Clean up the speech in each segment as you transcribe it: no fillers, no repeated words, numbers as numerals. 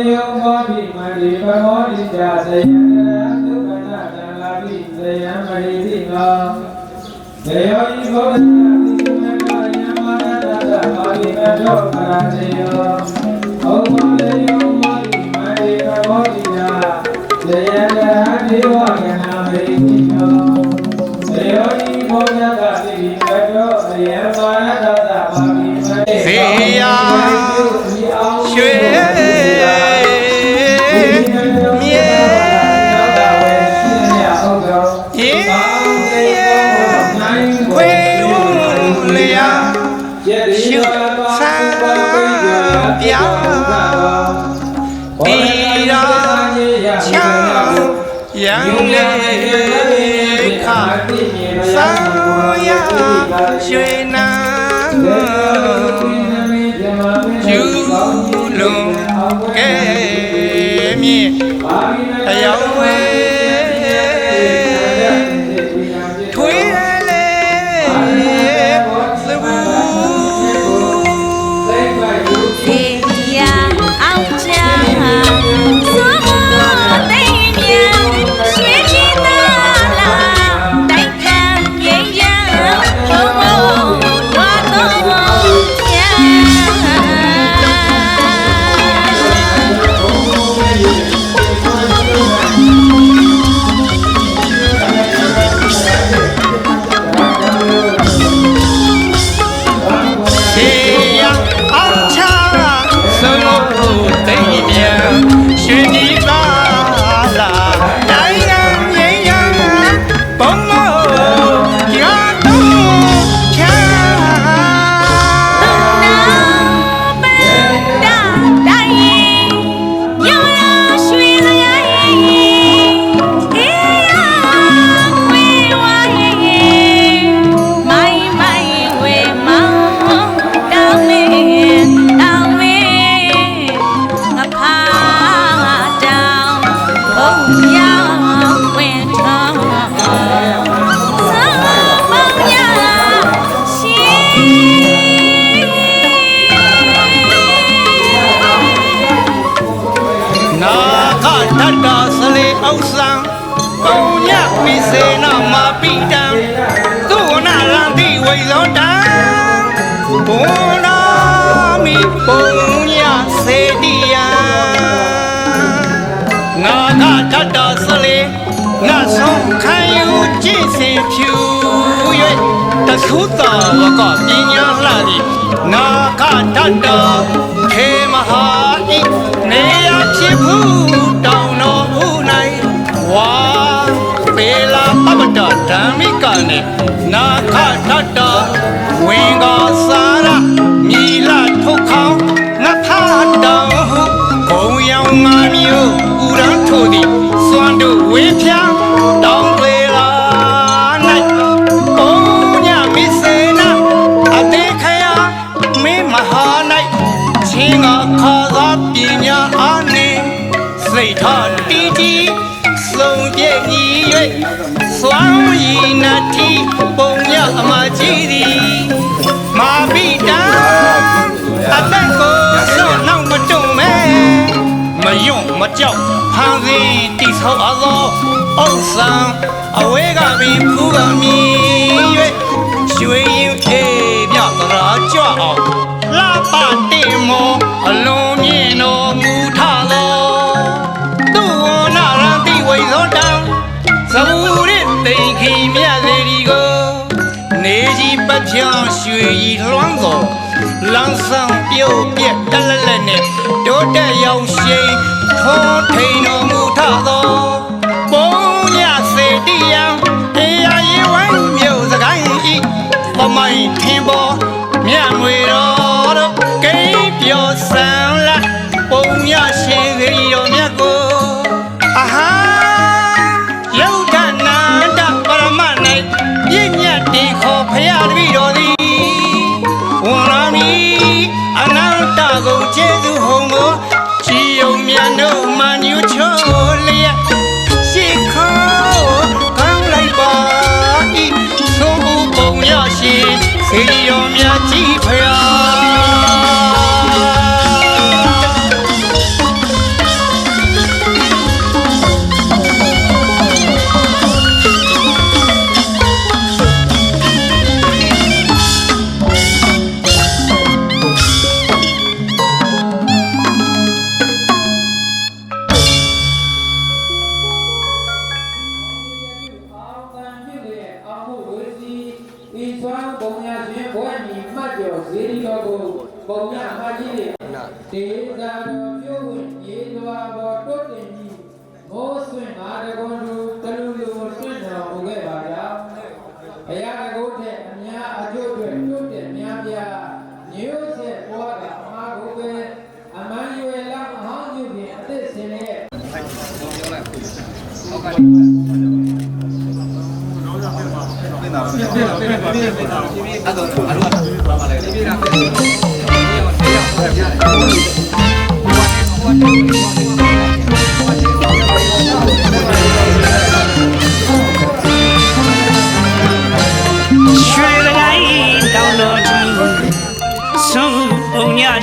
က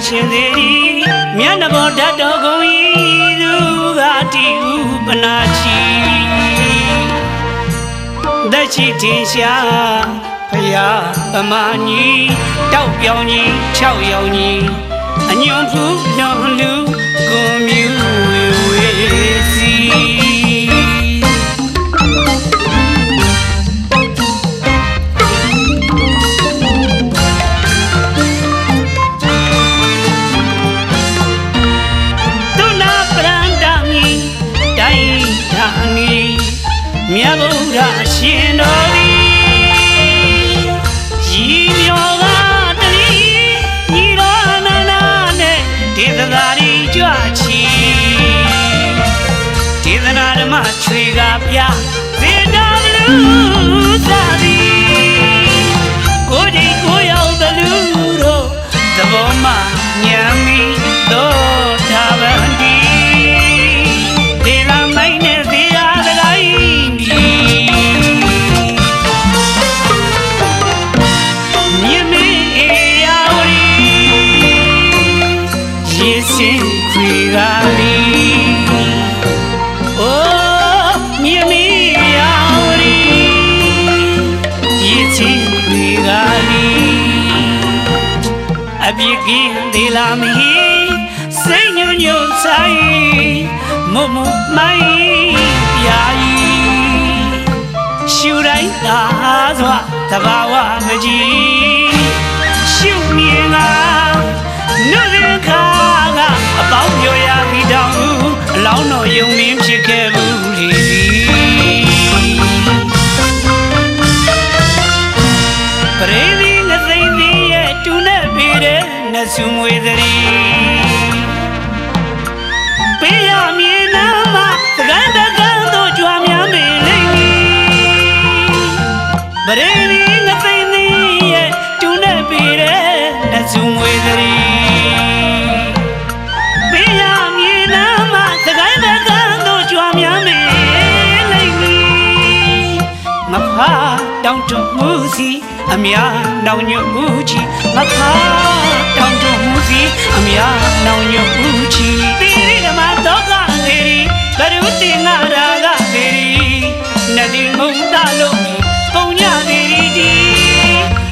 ရှင်သေးမြတ်ဘောဓာတ်တော်ကိုဤသူကတိဥပနာချီတချိတင်ရှာဖယားပမာကြီးတောက်ပြောင်ကြီး6ယောက်ကြီးအညွန်ဖူးတော်လူကိုမြူဝေစီမြတ်ဗုဒ္ဓရှင်တော်သည်ရီမြော်ကတည်းညီတော်နန္ဒနဲ့ဒေသနာရီကြွချီဒေသနာဓမ္မချွေကပြသေတော်လူသာသည်ကိုကြည်ကိုရောက်တလူတို့သဘောမှညံမီတော့သာဗန္ဒီအပြစ်ကင်းသေးလာမီစိတ်ညွညွဆိုင်မမမိုင်းပြာဤရှူတိုင်းသာစွာတဘာဝမကြီးရှုမြင်ကနုရခါကအပေါင်းပြောရပြီးတောင်းအလောင်းတော်ယုံမင်းဖြစ်ခဲ့ဘူးလေပရိသီငသိမ့်သည်ရဲ့တူနဲ့ပြီးတဲ့နတ်ဆုမွေသရီပေးရမြင်နာမသကန်းတကန်းတို့ကြွားများမေလိမ့်မည်ပရိသီငသိမ့်သည်ရဲ့တူနဲ့ပြီးတဲ့နတ်ဆုမွေသရီပေးရမြင်နာမသကန်းတကန်းတို့ကြွားများမေလိမ့်မည်မဖာတောင်းတမှုစီအများနောင်ညမှုချီမဖာတောင်းတမှုစီအများနောင်ညမှုချီတိရိဓမ္မတောကသေရီဘရုတင်နာရာကသေရီနတိမုံတလုံးပုံညသေရီတီ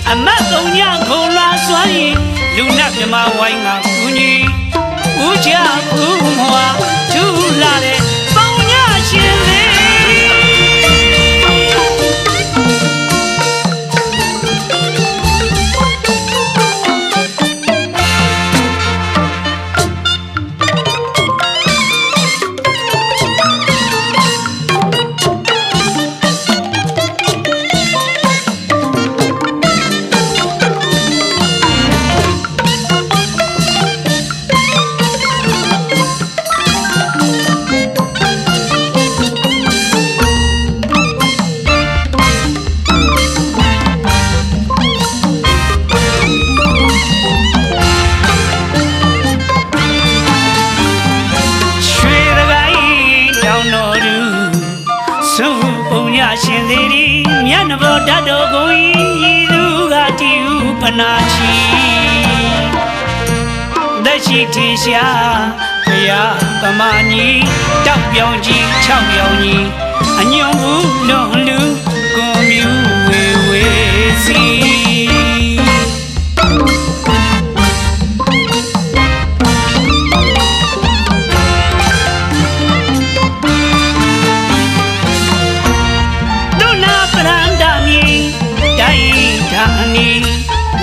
အမတ်ပုံညခုံလာစွမ်းရင်လူနတ်မြမဝိုင်းကကူညီဦးချဘူးမွာထူလာတဲ့ပုံညရှင်သေးရှင်သေးရီမြတ်ဘောဓာတ်တော်ကိုဤသူကတိဥပနာချီတရှိတင်ရှာဘုရားပမာကြီးတောက်ပြောင်ကြီး6ယောက်ကြီးအညွန်ဘူးလွန်လူကိုမြူဝေဝေစီ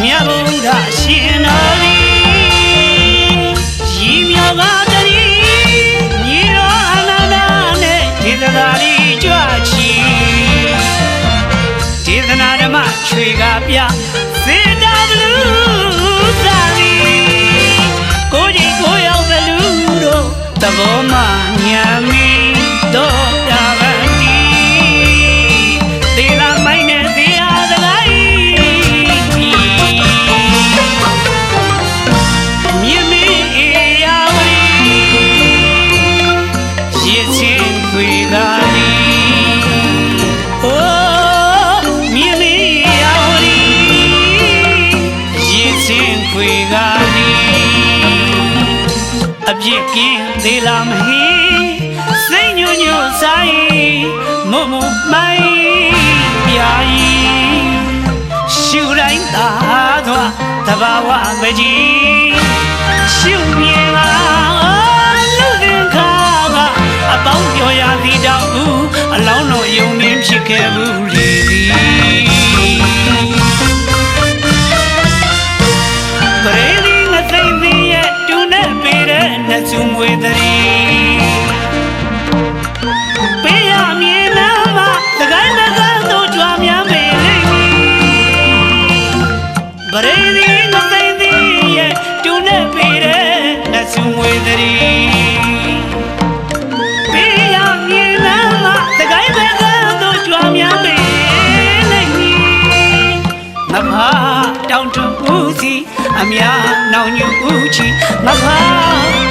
မြတ်ဗုဒ္ဓရှင်တော်သည်ရီမြော်ကတည်းညီတော်အနန္ဒနဲ့ဒေသနာရီကြွချီဒေသနာဓမ္မချွေကပြစေတဘလူသာသည်ကိုကြီးကိုရောက်ဘလူတို့သ တဘောမညာမီတော့တာဗန်တီသေလာမိုင်းနဲ့သေအားသလိုက်မြင်မင်းအေယာဝရီရစ်ချင်းခွေသာလီအိုးမြင်မင်းအေယာဝရီရစ်ချင်းခွေသာလီအပြစ်ကင်းသေးလားမဟိစိတ်ညွညွဆိုင်မုံမမိုင်းပြာကြီးရှူတိုင်းသာသွားတဘာဝမကြီးရှူမြင်လာလူသင်္ခါကအပေါင်းပြောရသည်တောင်ဦးအလောင်းတော်ယုံနှင်းဖြစ်ခဲ့ဘူးလေသည်ပရိသီငသိမ့်သည်ရဲ့တူနဲ့ပေးတဲ့နှစ်စုမွေသည်ပေးရမြင်နာမှာသခိုင်းသကားတို့ကြွားများပေလိမ့်မည်ပရိသီငသိမ့်သည်ရဲ့တူနဲ့ပေးတဲ့နှစ်စုမွေသည်ပေးရမြင်နာမှာသခိုင်းသကားတို့ကြွားများပေလိမ့်မည်ငါဖာတောင်းတဦးစီအများနောင်ညူဦးချီငါဖာ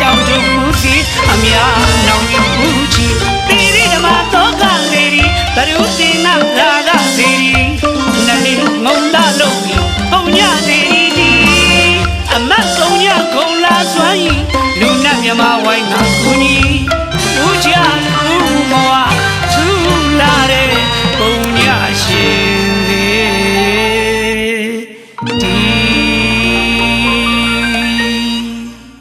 တောင်းတဦးစီအများနောင်ညူဦးချီတိရိဓမ္မသောကလေရီဘရုစိနာရာဂစေရီနလီငုံလာလို့ပုံညစေရီအမတ်ကုံညခုံလာစွမ်းလူနတ်မြမဝိုင်းငါ